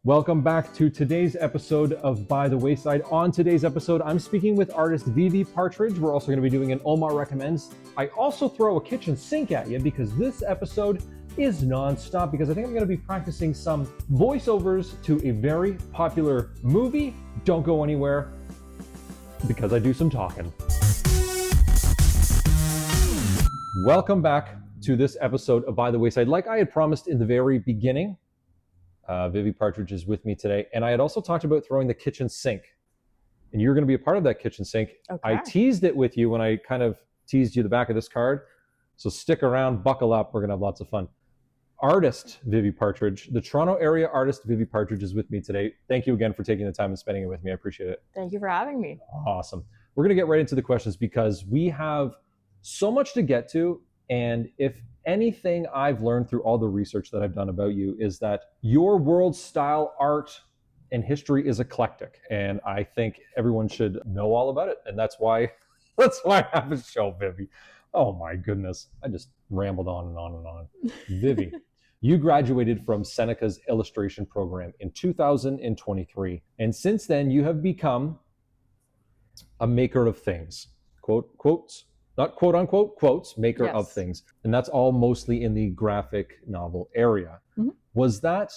Welcome back to today's episode of By the Wayside. On today's episode, I'm speaking with artist Vivi Partridge. We're also going to be doing an Omar Recommends. I also throw a kitchen sink at you because this episode is non-stop because I think I'm going to be practicing some voiceovers to a very popular movie. Don't go anywhere because I do some talking. Welcome back to this episode of By the Wayside. Like I had promised in the very beginning, Vivi Partridge is with me today. And I had also talked about throwing the kitchen sink. And you're going to be a part of that kitchen sink. Okay. I teased it with you when I kind of teased you the back of this card. So stick around, buckle up. We're going to have lots of fun. Artist Vivi Partridge, the Toronto area artist Vivi Partridge is with me today. Thank you again for taking the time and spending it with me. I appreciate it. Thank you for having me. Awesome. We're going to get right into the questions because we have so much to get to. And if anything I've learned through all the research that I've done about you is that your world style art and history is eclectic. And I think everyone should know all about it. And that's why I have a show, Vivi. Oh my goodness. I just rambled on and on and on. Vivi, you graduated from Seneca's illustration program in 2023. And since then you have become a maker of things. Quotes. Not quote unquote quotes, maker Yes. of things. And that's all mostly in the graphic novel area. Mhm. Was that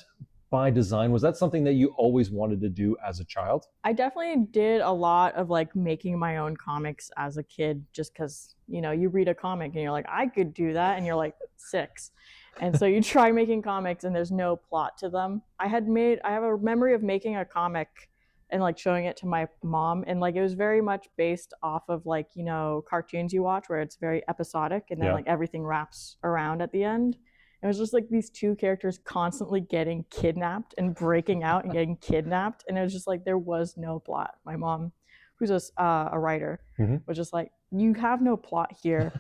by design? Was that something that you always wanted to do as a child? I definitely did a lot of like making my own comics as a kid just because, you know, you read a comic and you're like, I could do that. And you're like 6. And so you try making comics and there's no plot to them. I have a memory of making a comic and like showing it to my mom, and like it was very much based off of like, you know, cartoons you watch where it's very episodic and then Yeah. like everything wraps around at the end. It was just like these two characters constantly getting kidnapped and breaking out and getting kidnapped, and it was just like there was no plot. My mom, who's a writer, Mhm. was just like, you have no plot here.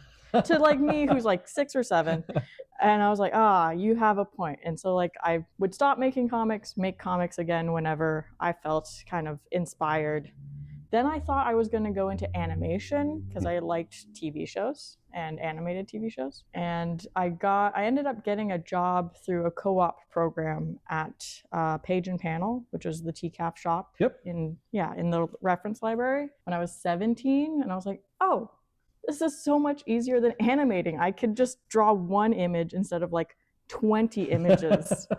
To like me, who's like 6 or 7, and I was like, you have a point. And so like I would stop making comics, make comics again whenever I felt kind of inspired. Then I thought I was going to go into animation because I liked TV shows and animated TV shows. And I ended up getting a job through a co-op program at Page and Panel, which was the TCAF shop. Yep. In the reference library when I was 17, and I was like, oh, this is so much easier than animating. I could just draw one image instead of like 20 images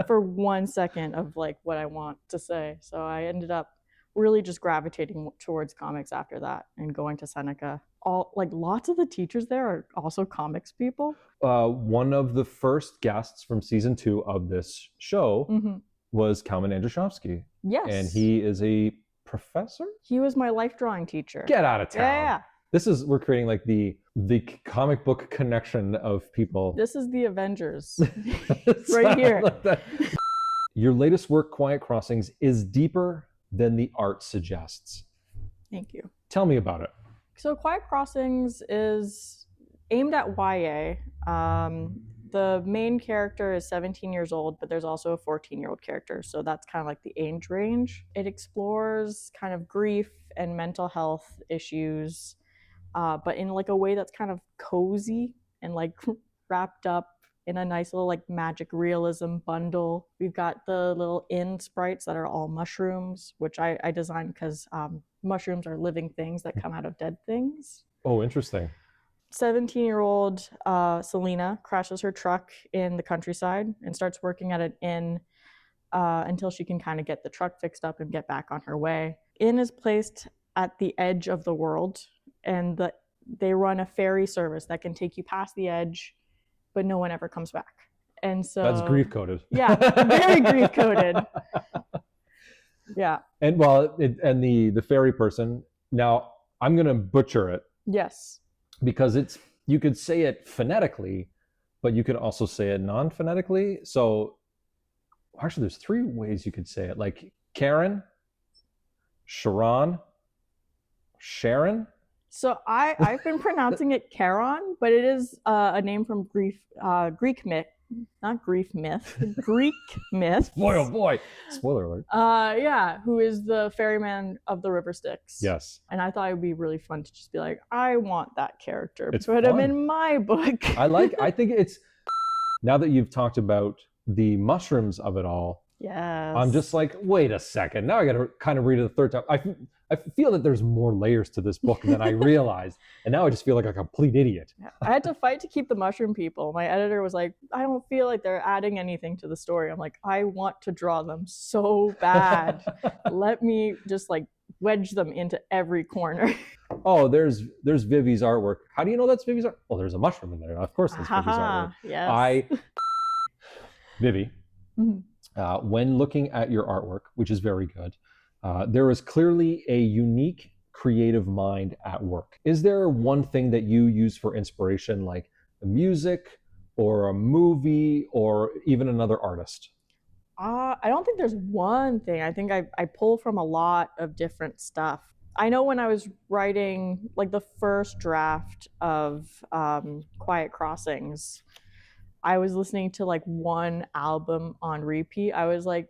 for 1 second of like what I want to say. So I ended up really just gravitating towards comics after that and going to Seneca. Lots of the teachers there are also comics people. One of the first guests from season 2 of this show was Kalman Andrzejowski. Yes. And he is a professor? He was my life drawing teacher. Get out of town. Yeah. We're creating like the comic book connection of people. This is the Avengers right here. Like that. Your latest work, Quiet Crossings, is deeper than the art suggests. Thank you. Tell me about it. So Quiet Crossings is aimed at YA. The main character is 17 years old, but there's also a 14-year-old character. So that's kind of like the age range. It explores kind of grief and mental health issues, but in like a way that's kind of cozy and like wrapped up in a nice little like magic realism bundle. We've got the little inn sprites that are all mushrooms, which I designed because mushrooms are living things that come out of dead things. Oh, interesting. 17-year-old Selena crashes her truck in the countryside and starts working at an inn until she can kind of get the truck fixed up and get back on her way. Inn is placed at the edge of the world, and they run a ferry service that can take you past the edge, but no one ever comes back. And so that's grief coded. Yeah, very grief coded. Yeah. And the fairy person. Now I'm gonna butcher it. Yes. Because you could say it phonetically, but you could also say it non-phonetically. So actually, there's 3 ways you could say it, like Karen, Sharon. So I've been pronouncing it Charon, but it is a name from Greek myth, not grief myth, Greek myth. Boy, oh boy. Spoiler alert. Who is the ferryman of the River Styx. Yes. And I thought it would be really fun to just be like, I want that character. It's Put him fun. in my book. I think it's, now that you've talked about the mushrooms of it all, Yes. I'm just like, wait a second. Now I got to kind of read it the third time. I feel that there's more layers to this book than I realized. And now I just feel like a complete idiot. Yeah. I had to fight to keep the mushroom people. My editor was like, I don't feel like they're adding anything to the story. I'm like, I want to draw them so bad. Let me just like wedge them into every corner. Oh, there's Vivi's artwork. How do you know that's Vivi's art? Well, there's a mushroom in there. Of course that's Vivi's artwork. Yes. Vivi, when looking at your artwork, which is very good, there is clearly a unique creative mind at work. Is there one thing that you use for inspiration, like the music or a movie or even another artist? I don't think there's one thing. I think I pull from a lot of different stuff. I know when I was writing like the first draft of Quiet Crossings, I was listening to like one album on repeat. I was like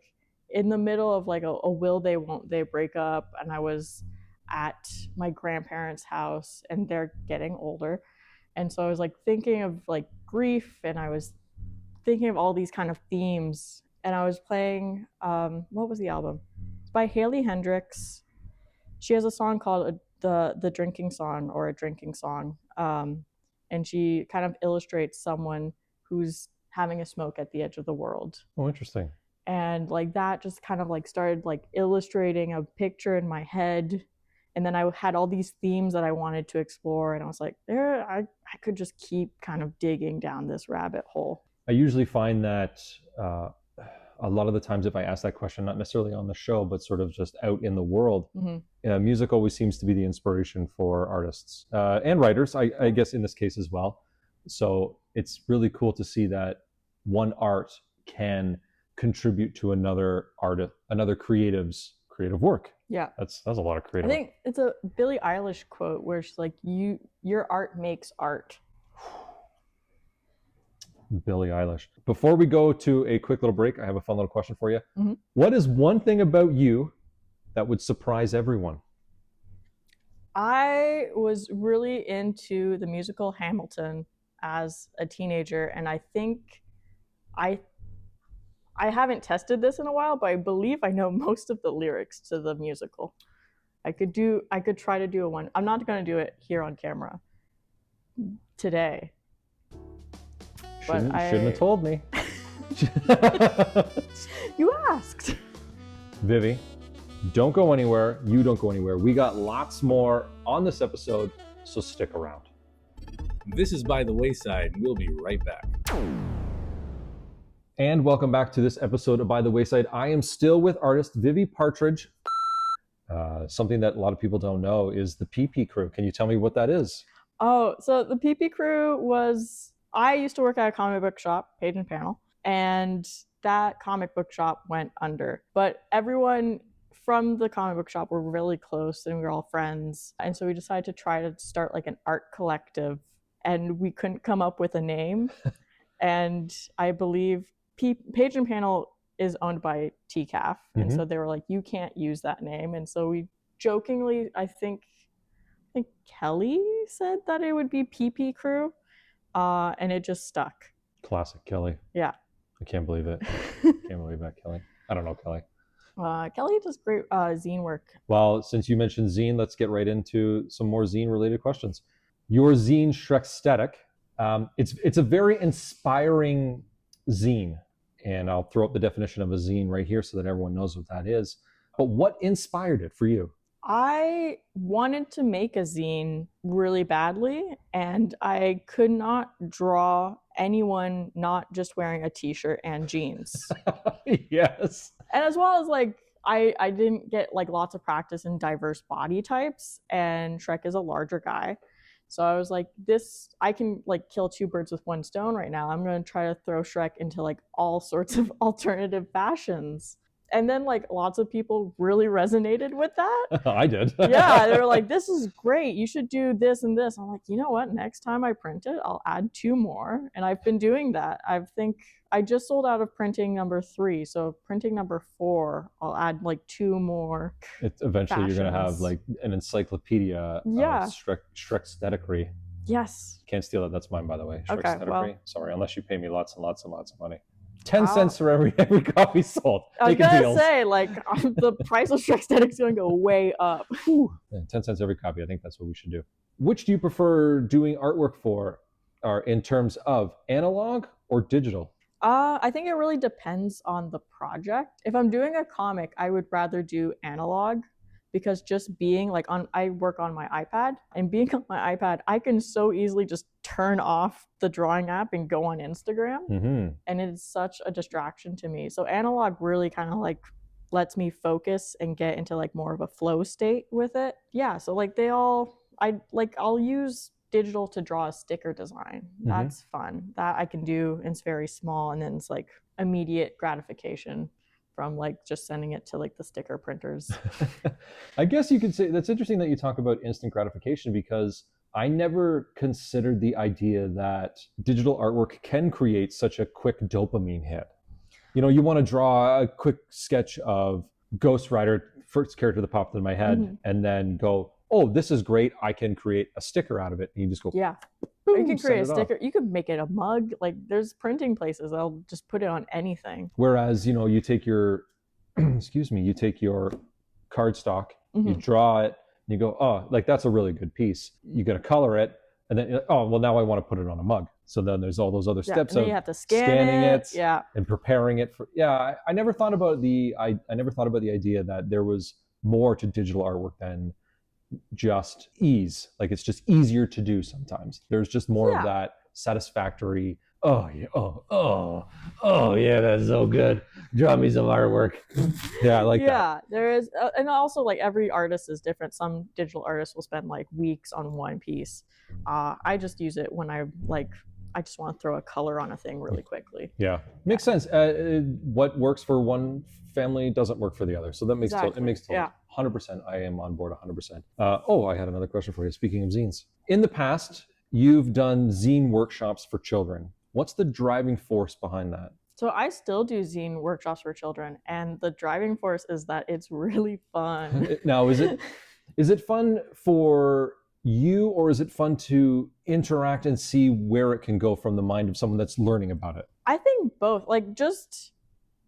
in the middle of like a will they won't they break up, and I was at my grandparents' house and they're getting older. And so I was like thinking of like grief, and I was thinking of all these kind of themes, and I was playing what was the album? It's by Haley Hendrix. She has a song called the drinking song, or a drinking song, and she kind of illustrates someone who's having a smoke at the edge of the world. Oh, interesting. And like that just kind of like started like illustrating a picture in my head. And then I had all these themes that I wanted to explore, and I was like, I could just keep kind of digging down this rabbit hole. I usually find that a lot of the times if I ask that question, not necessarily on the show, but sort of just out in the world, music always seems to be the inspiration for artists and writers, I guess in this case as well. So it's really cool to see that one art can contribute to another artist, another creative's creative work. Yeah. That's a lot of creative. I think it's a Billie Eilish quote where she's like, your art makes art. Billie Eilish. Before we go to a quick little break, I have a fun little question for you. What is one thing about you that would surprise everyone? I was really into the musical Hamilton as a teenager, and I think I haven't tested this in a while, but I believe I know most of the lyrics to the musical. I could try to do a one. I'm not going to do it here on camera today. Shouldn't have told me. You asked. Vivi, don't go anywhere. You don't go anywhere. We got lots more on this episode, so stick around. This is By the Wayside, and we'll be right back. And welcome back to this episode of By the Wayside. I am still with artist Vivi Partridge. Something that a lot of people don't know is the PP Crew. Can you tell me what that is? Oh, so the PP Crew was, I used to work at a comic book shop, Page and Panel, and that comic book shop went under. But everyone from the comic book shop were really close, and we were all friends. And so we decided to try to start like an art collective, and we couldn't come up with a name. And I believe Page and Panel is owned by TCAF, and so they were like, you can't use that name. And so we jokingly, I think Kelly said that it would be PP Crew, and it just stuck. Classic Kelly. Yeah. I can't believe it. Can't believe that, Kelly. I don't know Kelly. Kelly does great zine work. Well, since you mentioned zine, let's get right into some more zine-related questions. Your zine, Shrekstatic, it's a very inspiring zine, and I'll throw up the definition of a zine right here so that everyone knows what that is. But what inspired it for you? I wanted to make a zine really badly, and I could not draw anyone not just wearing a t-shirt and jeans. Yes. And as well as like I didn't get like lots of practice in diverse body types, and Shrek is a larger guy. So I was like, I can like kill two birds with one stone right now. I'm going to try to throw Shrek into like all sorts of alternative fashions. And then like lots of people really resonated with that. I did. Yeah, they were like, this is great. You should do this and this. I'm like, you know what? Next time I print it, I'll add 2 more. And I've been doing that. I just sold out of printing number 3. So printing number 4, I'll add like 2 more. Eventually fashions. You're going to have like an encyclopedia of Shrekstaticry. Yes. Can't steal it. That's mine, by the way. Okay, well. Sorry, unless you pay me lots and lots and lots of money. 10 Wow. cents for every copy sold. I was Making gonna deals. say, like, the price of Shrek Static's gonna go way up. Whew. 10 cents every copy. I think that's what we should do. Which do you prefer doing artwork for, or in terms of analog or digital? I think it really depends on the project. If I'm doing a comic, I would rather do analog because just being like I work on my iPad, and being on my iPad, I can so easily just turn off the drawing app and go on Instagram. Mm-hmm. And it's such a distraction to me. So analog really kind of like lets me focus and get into like more of a flow state with it. Yeah, so like I'll use digital to draw a sticker design. That's fun. That I can do, and it's very small, and then it's like immediate gratification from like just sending it to like the sticker printers. I guess you could say that's interesting that you talk about instant gratification, because I never considered the idea that digital artwork can create such a quick dopamine hit. You know, you want to draw a quick sketch of Ghost Rider, first character that popped into my head, and then go, oh, this is great. I can create a sticker out of it. And you just go, yeah. boom, You can create a send it sticker. off. You could make it a mug. Like there's printing places. I'll just put it on anything. Whereas, you know, you take your, you take your cardstock, you draw it, and you go, oh, like that's a really good piece. You got to color it, and then, oh, well, now I want to put it on a mug. So then there's all those other steps and of you have to scanning it, yeah, and preparing it for. Yeah, I never thought about I never thought about the idea that there was more to digital artwork than just ease. Like it's just easier to do sometimes. There's just more of that satisfactory. Oh yeah, oh yeah, that's so good. Draw me some artwork. Yeah, I like that. Yeah, there is, and also like every artist is different. Some digital artists will spend like weeks on one piece. I just use it when I just want to throw a color on a thing really quickly. Yeah, makes sense. What works for one family doesn't work for the other, so that makes it makes total. 100%. I am on board 100%. I had another question for you. Speaking of zines, in the past, you've done zine workshops for children. What's the driving force behind that? So I still do zine workshops for children, and the driving force is that it's really fun. Now, is it fun for you, or is it fun to interact and see where it can go from the mind of someone that's learning about it? I think both. Like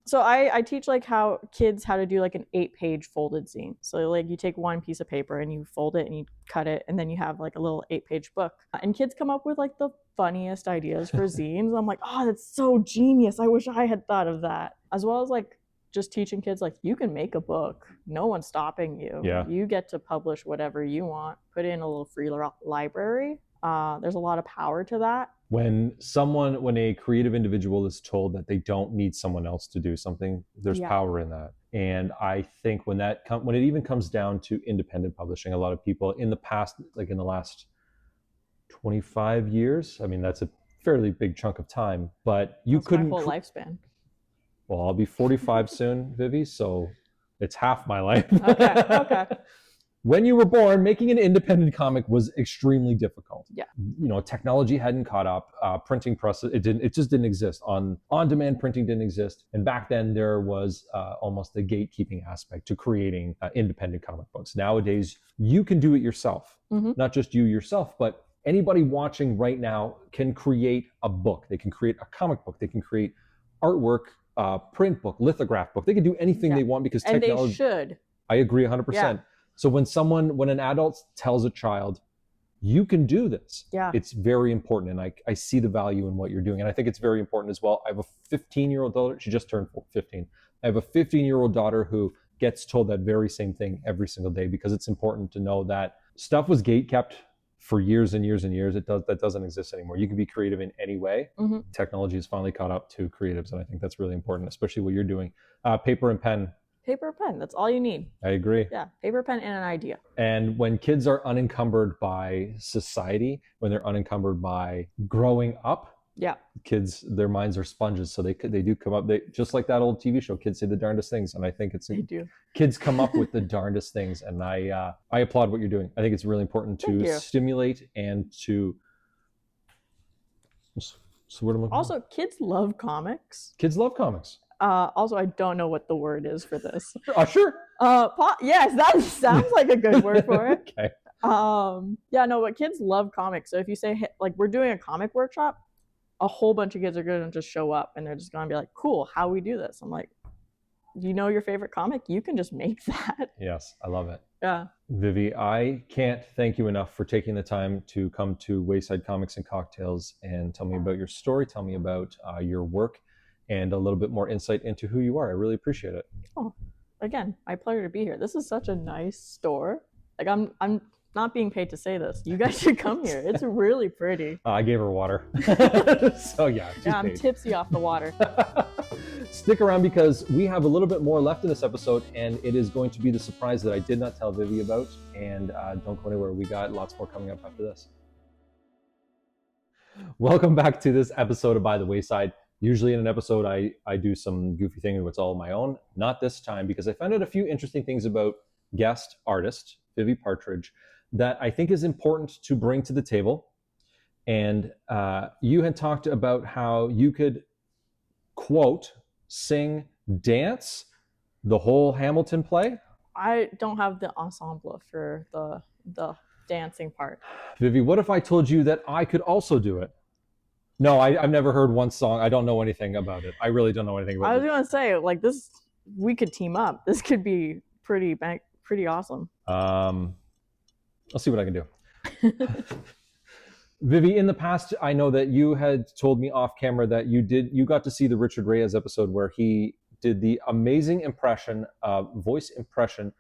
so I teach like how to do like an 8-page folded zine. So like you take one piece of paper and you fold it and you cut it, and then you have like a little 8-page book. And kids come up with like the funniest ideas for zines. I'm like, oh, that's so genius. I wish I had thought of that. As well as like just teaching kids like you can make a book. No one's stopping you. Yeah. You get to publish whatever you want. Put it in a little free library. There's a lot of power to that. When a creative individual is told that they don't need someone else to do something, there's power in that. And I think when it even comes down to independent publishing, a lot of people in the past, like in the last 25 years, I mean, that's a fairly big chunk of time, but That's my whole lifespan. Well, I'll be 45 soon, Vivi, so it's half my life. Okay. When you were born, making an independent comic was extremely difficult. Yeah. You know, technology hadn't caught up. Printing presses, it just didn't exist. On-demand printing didn't exist. And back then there was almost a gatekeeping aspect to creating independent comic books. Nowadays, you can do it yourself. Not just you yourself, but anybody watching right now can create a book. They can create a comic book. They can create artwork, print book, lithograph book. They can do anything they want because technology. And they should. I agree 100%. Yeah. So when an adult tells a child, you can do this, it's very important. And I see the value in what you're doing. And I think it's very important as well. I have a 15-year-old daughter. She just turned 15. I have a 15-year-old daughter who gets told that very same thing every single day, because it's important to know that stuff was gatekept for years and years and years. That doesn't exist anymore. You can be creative in any way. Technology has finally caught up to creatives. And I think that's really important, especially what you're doing. Paper and pen. Paper, pen, that's all you need. I agree. Yeah, paper, pen, and an idea. And when kids are unencumbered by society, when they're unencumbered by growing up, kids, their minds are sponges, so they do come up. They just like that old TV show, kids say the darndest things, and I think they do. Kids come up with the darndest things, and I applaud what you're doing. I think it's really important to stimulate and to. So what am I? Also, kids love comics. Kids love comics. Also, I don't know what the word is for this. Sure. Yes, that sounds like a good word for it. Okay. But kids love comics. So if you say like we're doing a comic workshop, a whole bunch of kids are gonna just show up and they're just gonna be like, cool, how we do this? I'm like, you know your favorite comic? You can just make that. Yes, I love it. Yeah. Vivi, I can't thank you enough for taking the time to come to Wayside Comics and Cocktails and tell me about your story, tell me about your work, and a little bit more insight into who you are. I really appreciate it. Oh, again, my pleasure to be here. This is such a nice store. Like I'm not being paid to say this. You guys should come here. It's really pretty. I gave her water. So yeah, I'm tipsy off the water. Stick around because we have a little bit more left in this episode, and it is going to be the surprise that I did not tell Vivi about. And don't go anywhere. We got lots more coming up after this. Welcome back to this episode of By the Wayside. Usually in an episode, I do some goofy thing and it's all my own. Not this time, because I found out a few interesting things about guest artist Vivi Partridge that I think is important to bring to the table. And you had talked about how you could, quote, sing, dance the whole Hamilton play. I don't have the ensemble for the dancing part. Vivi, what if I told you that I could also do it? No, I've never heard one song. I don't know anything about it. I really don't know anything about it. I was gonna say, like, this, we could team up. This could be pretty awesome. I'll see what I can do. Vivi, in the past, I know that you had told me off camera that you got to see the Richard Reyes episode where he did the amazing voice impression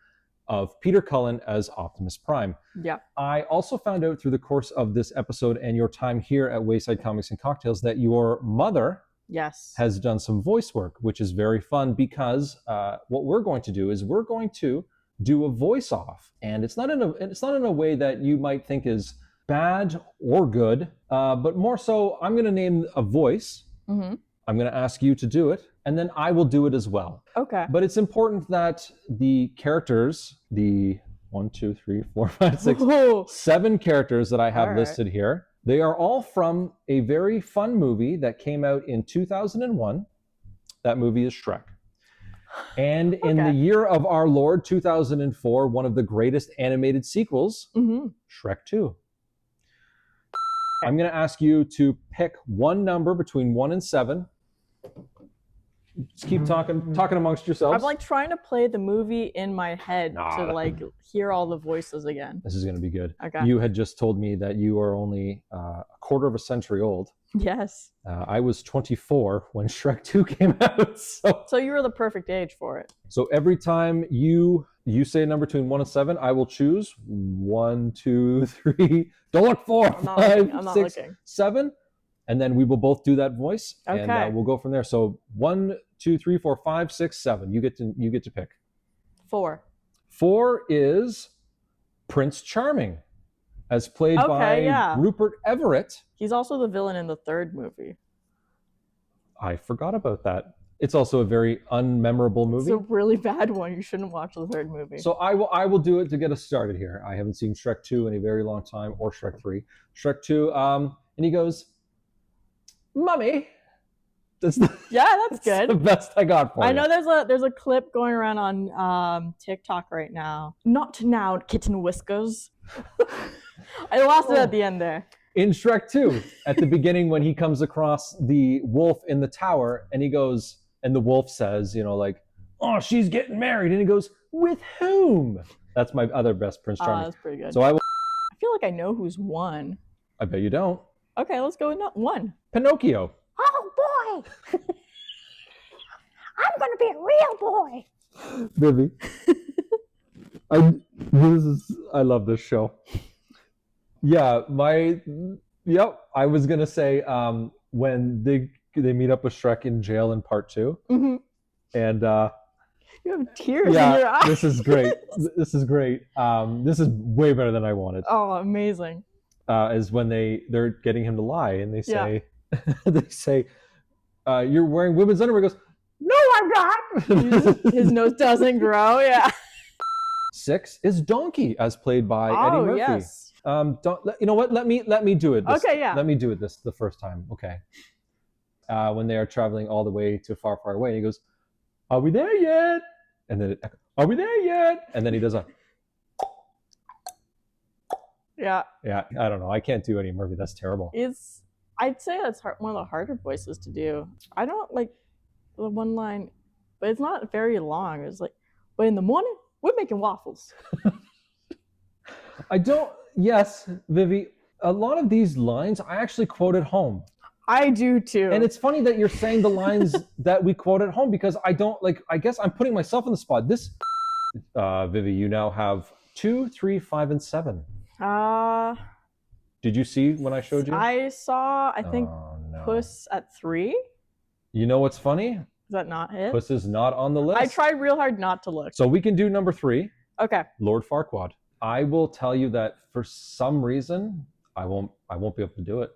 of Peter Cullen as Optimus Prime. Yeah. I also found out through the course of this episode and your time here at Wayside Comics and Cocktails that your mother has done some voice work, which is very fun because what we're going to do is we're going to do a voice off, and it's not in a way that you might think is bad or good, but more so I'm going to name a voice. Mm-hmm. I'm going to ask you to do it, and then I will do it as well. Okay. But it's important that the characters, the 1, 2, 3, 4, 5, 6, 7 characters that I have listed here, they are all from a very fun movie that came out in 2001. That movie is Shrek. And in the year of our Lord, 2004, one of the greatest animated sequels, Shrek 2. I'm going to ask you to pick one number between 1 and 7. Just keep talking amongst yourselves. I'm like trying to play the movie in my head to like hear all the voices again. This is going to be good. Okay. You had just told me that you are only a quarter of a century old. Yes. I was 24 when Shrek 2 came out. So you were the perfect age for it. So every time you say a number between 1 and 7, I will choose 1, 2, 3. Don't look 4, 5, 6, 7. And then we will both do that voice, and we'll go from there. So 1, 2, 3, 4, 5, 6, 7. You get to pick. 4. 4 is Prince Charming, as played by Rupert Everett. He's also the villain in the 3rd movie. I forgot about that. It's also a very unmemorable movie. It's a really bad one. You shouldn't watch the 3rd movie. So I will do it to get us started here. I haven't seen Shrek 2 in a very long time, or Shrek 3. Shrek 2, and he goes, Mummy. That's good. The best I got for you. I know there's a clip going around on TikTok right now. Not now, kitten whiskers. I lost it at the end there. In Shrek 2, at the beginning when he comes across the wolf in the tower, and he goes, and the wolf says, like, oh, she's getting married. And he goes, with whom? That's my other best Prince Charming. That's pretty good. So I feel like I know who's won. I bet you don't. Okay, let's go with 1. Pinocchio. Oh boy! I'm gonna be a real boy. Vivi, I love this show. Yeah, I was gonna say when they meet up with Shrek in jail in part 2, and you have tears in your eyes. This is great. This is great. This is way better than I wanted. Oh, amazing. Is when they're getting him to lie, and they say, they say, you're wearing women's underwear. He goes, no, I'm not. His nose doesn't grow. Yeah. 6 is Donkey, as played by Eddie Murphy. Yes. You know what? Let me do it. Okay, yeah. Let me do it the first time. Okay. When they are traveling all the way to far, far away, and he goes, "Are we there yet?" And then "Are we there yet?" And then he does a. Yeah. I don't know. I can't do Eddie Murphy. That's terrible. I'd say that's one of the harder voices to do. I don't like the one line, but it's not very long. It's like, but in the morning, we're making waffles. I don't. Yes, Vivi. A lot of these lines I actually quote at home. I do too. And it's funny that you're saying the lines that we quote at home because I don't like. I guess I'm putting myself on the spot. This, Vivi, you now have 2, 3, 5, and 7. Did you see when I showed you? I saw. I think no. Puss at 3. You know what's funny? Is that not it? Puss is not on the list. I tried real hard not to look. So we can do number 3. Okay. Lord Farquaad. I will tell you that for some reason I won't be able to do it.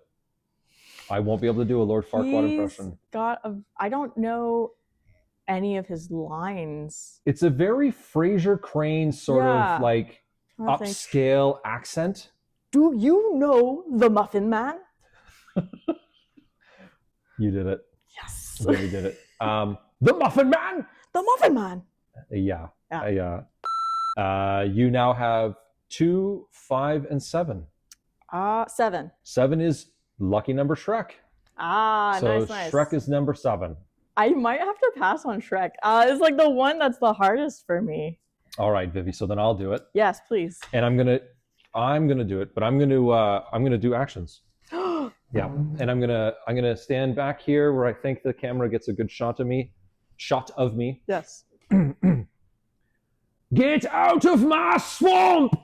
I won't be able to do a Lord Farquaad impression. I don't know any of his lines. It's a very Fraser Crane sort of like upscale accent. Do you know the Muffin Man? You did it. Yes. Really did it. The Muffin Man. The Muffin Man. Yeah. You now have 2, 5, and 7. 7. 7 is lucky number Shrek. So nice. Shrek is number 7. I might have to pass on Shrek. It's like the one that's the hardest for me. All right, Vivi. So then I'll do it. Yes, please. And I'm gonna do it, but I'm gonna do actions. Yeah, and I'm gonna stand back here where I think the camera gets a good shot of me. Yes. Get out of my swamp!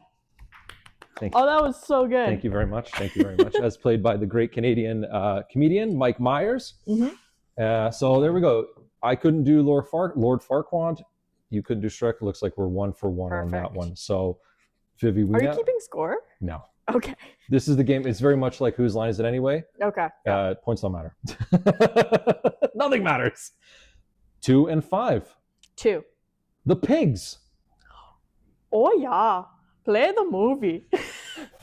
Thank you. Oh, that was so good. Thank you very much. As played by the great Canadian comedian Mike Myers. Mm-hmm. So there we go. I couldn't do Lord Farquaad. You couldn't do Shrek. Looks like we're 1 for 1 on that one. So, Vivi, are you keeping score? No. Okay. This is the game. It's very much like whose line is it anyway? Okay. Points don't matter. Nothing matters. 2 and 5. 2. The Pigs. Oh yeah. Play the movie.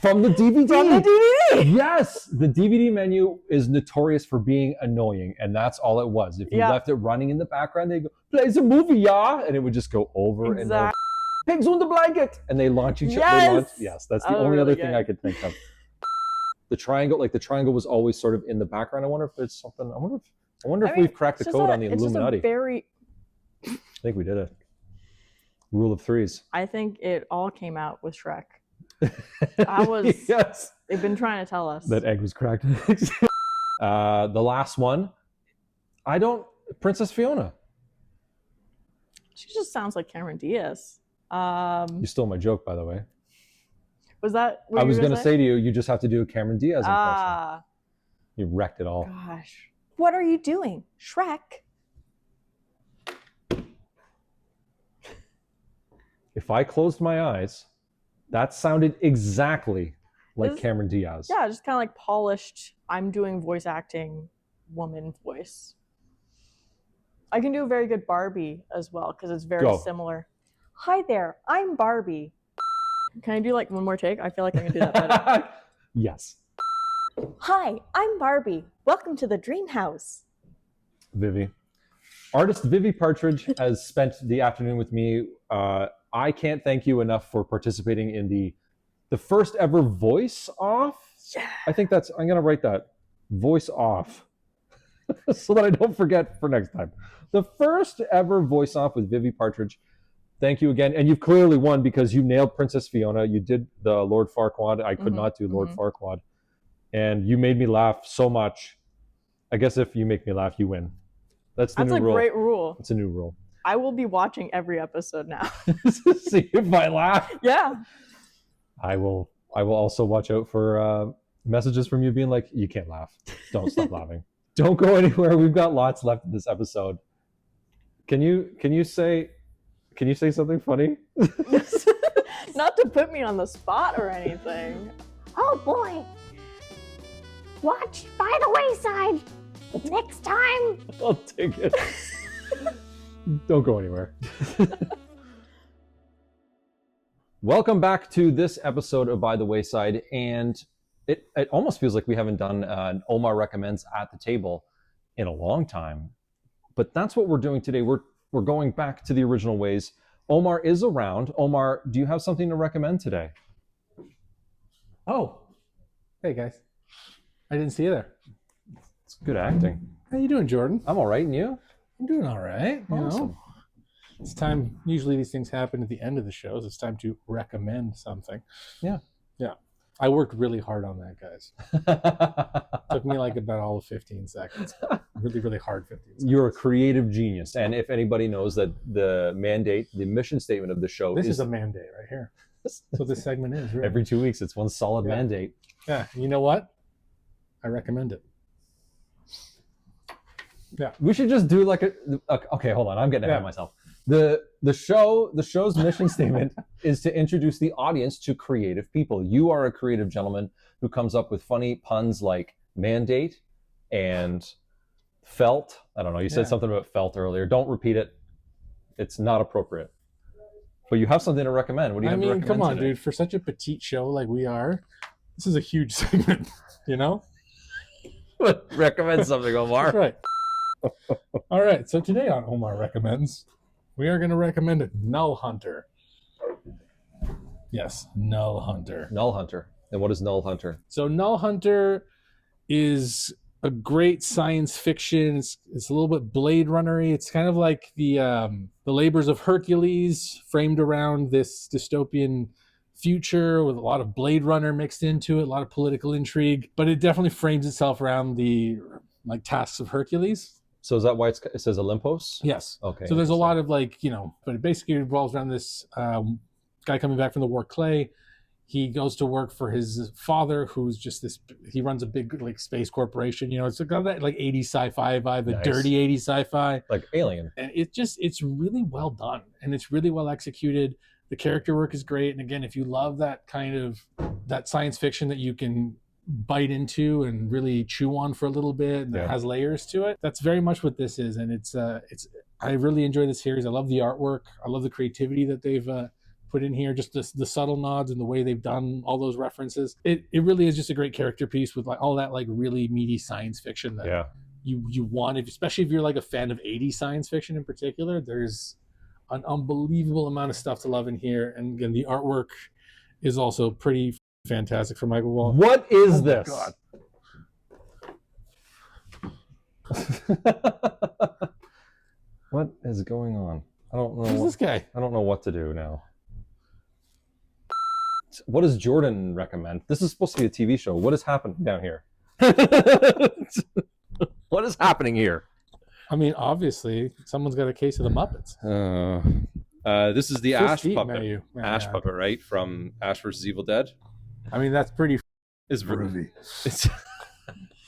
From the DVD. From the DVD. Yes. The DVD menu is notorious for being annoying, and that's all it was. If you left it running in the background, they go, play the movie, yeah, and it would just go over and over. Pigs on the blanket, and they launch each other. Yes, that's the only other thing I could think of. The triangle was always sort of in the background. I wonder if there's something. I wonder if we've cracked the code on the Illuminati. I think we did it. Rule of 3s. I think it all came out with Shrek. I was. Yes. They've been trying to tell us that egg was cracked. The last one. Princess Fiona. She just sounds like Cameron Diaz. You stole my joke, by the way. Was that what I was going to say to you, you just have to do a Cameron Diaz impression. Ah. You wrecked it all. Gosh. What are you doing, Shrek? If I closed my eyes, that sounded exactly like Cameron Diaz. Yeah, just kind of like polished, I'm doing voice acting woman voice. I can do a very good Barbie as well because it's very similar. Hi there, I'm Barbie. Can I do like one more take? I feel like I can do that better. Yes. Hi, I'm Barbie. Welcome to the dream house. Vivi. Artist Vivi Partridge has spent the afternoon with me. I can't thank you enough for participating in the first ever voice off. Yeah. I think I'm going to write that. Voice off. So that I don't forget for next time. The first ever voice off with Vivi Partridge. Thank you again. And you've clearly won because you nailed Princess Fiona. You did the Lord Farquaad. I could not do Lord Farquaad. And you made me laugh so much. I guess if you make me laugh, you win. That's the new rule. That's a great rule. It's a new rule. I will be watching every episode now. See if I laugh. Yeah. I will also watch out for messages from you being like, you can't laugh. Don't stop laughing. Don't go anywhere. We've got lots left in this episode. Can you say something funny? Not to put me on the spot or anything. Oh boy. Watch By the Wayside. Next time. I'll take it. Don't go anywhere. Welcome back to this episode of By the Wayside, and it almost feels like we haven't done an Omar Recommends at the table in a long time, but that's what we're doing today. We're going back to the original ways. Omar is around. Omar, do you have something to recommend today? Oh, hey guys. I didn't see you there. It's good acting. How you doing, Jordan? I'm all right, and you? I'm doing all right. You Awesome. know, it's time. Usually these things happen at the end of the shows. It's time to recommend something. Yeah. I worked really hard on that, guys. Took me like about all of 15 seconds. Really, really hard 15 seconds. You're a creative genius, and if anybody knows that the mission statement of the show This is a mandate right here. That's what this segment is. Really. every 2 weeks. It's one solid Yeah. mandate. Yeah. You know what? I recommend it. We should just do like okay, hold on. I'm getting ahead of myself. The show's mission statement is to introduce the audience to creative people. You are a creative gentleman who comes up with funny puns like mandate and felt. I don't know. You said something about felt earlier. Don't repeat it. It's not appropriate. But you have something to recommend. What do you have to recommend come on, today? dude. For such a petite show like we are, this is a huge segment, you know? Recommend something, Omar. That's right. All right. So today on Omar Recommends, we are going to recommend NullHunter. Yes, NullHunter. NullHunter. And what is NullHunter? So NullHunter is a great science fiction. It's a little bit Blade Runner-y. It's kind of like the labors of Hercules framed around this dystopian future with a lot of Blade Runner mixed into it, a lot of political intrigue, but it definitely frames itself around the like tasks of Hercules. So is that why it says Olympos? Yes. Okay. So there's a lot of like, but it basically revolves around this guy coming back from the war Clay. He goes to work for his father, who's just he runs a big like space corporation. It's got that like 80s sci-fi vibe, a Nice. dirty 80s sci-fi. Like Alien. And it's really well done and it's really well executed. The character work is great. And again, if you love that kind of that science fiction that you can bite into and really chew on for a little bit and that has layers to it, that's very much what this is. And I really enjoy this series. I love the artwork. I love the creativity that they've put in here, just the subtle nods and the way they've done all those references. It really is just a great character piece with like all that like really meaty science fiction that you want, especially if you're like a fan of 80s science fiction in particular. There's an unbelievable amount of stuff to love in here. And again, the artwork is also pretty fantastic for Michael Wall. What is this? God. What is going on? I don't know. Who's this guy? I don't know what to do now. What does Jordan recommend? This is supposed to be a TV show. What is happening down here? What is happening here? I mean, obviously, someone's got a case of the Muppets. This is the 15 Ash puppet. menu. Ash puppet, right? From Ash vs. Evil Dead. I mean, that's pretty It's groovy. It's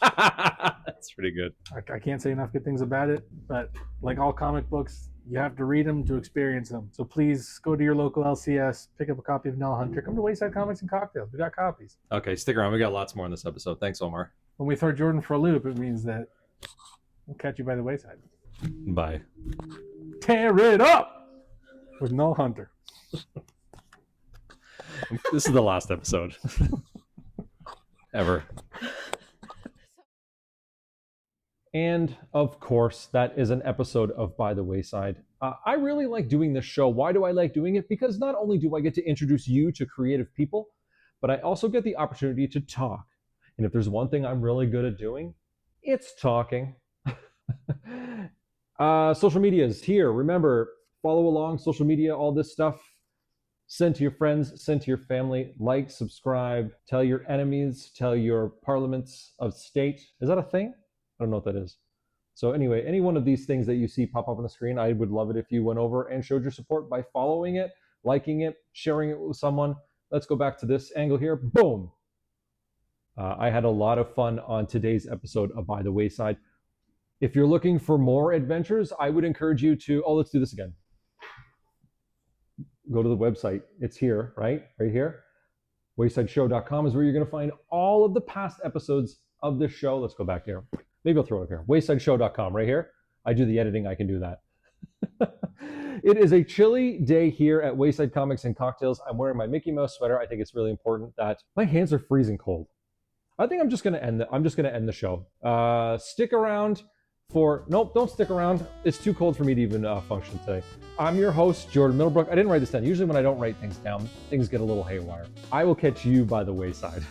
that's pretty good. I can't say enough good things about it, but like all comic books, you have to read them to experience them. So please go to your local LCS, pick up a copy of NullHunter, come to Wayside Comics and Cocktails. We got copies. Okay, stick around. We got lots more in this episode. Thanks, Omar. When we throw Jordan for a loop, it means that we'll catch you by the wayside. Bye. Tear it up with NullHunter. This is the last episode ever. And of course, that is an episode of By the Wayside. I really like doing this show. Why do I like doing it? Because not only do I get to introduce you to creative people, but I also get the opportunity to talk. And if there's one thing I'm really good at doing, it's talking. Social media is here. Remember, follow along, social media, all this stuff. Send to your friends, send to your family, like, subscribe, tell your enemies, tell your parliaments of state. Is that a thing? I don't know what that is. So anyway, any one of these things that you see pop up on the screen, I would love it if you went over and showed your support by following it, liking it, sharing it with someone. Let's go back to this angle here. Boom. I had a lot of fun on today's episode of By the Wayside. If you're looking for more adventures, I would encourage you to, let's do this again. Go to the website. It's here, right? Right here. Waysideshow.com is where you're going to find all of the past episodes of this show. Let's go back here. Maybe I'll throw it up here. Waysideshow.com right here. I do the editing. I can do that. It is a chilly day here at Wayside Comics and Cocktails. I'm wearing my Mickey Mouse sweater. I think it's really important that my hands are freezing cold. I think I'm just going to end the show. Stick around for... Nope, don't stick around. It's too cold for me to even function today. I'm your host, Jordan Middlebrook. I didn't write this down. Usually when I don't write things down, things get a little haywire. I will catch you by the wayside.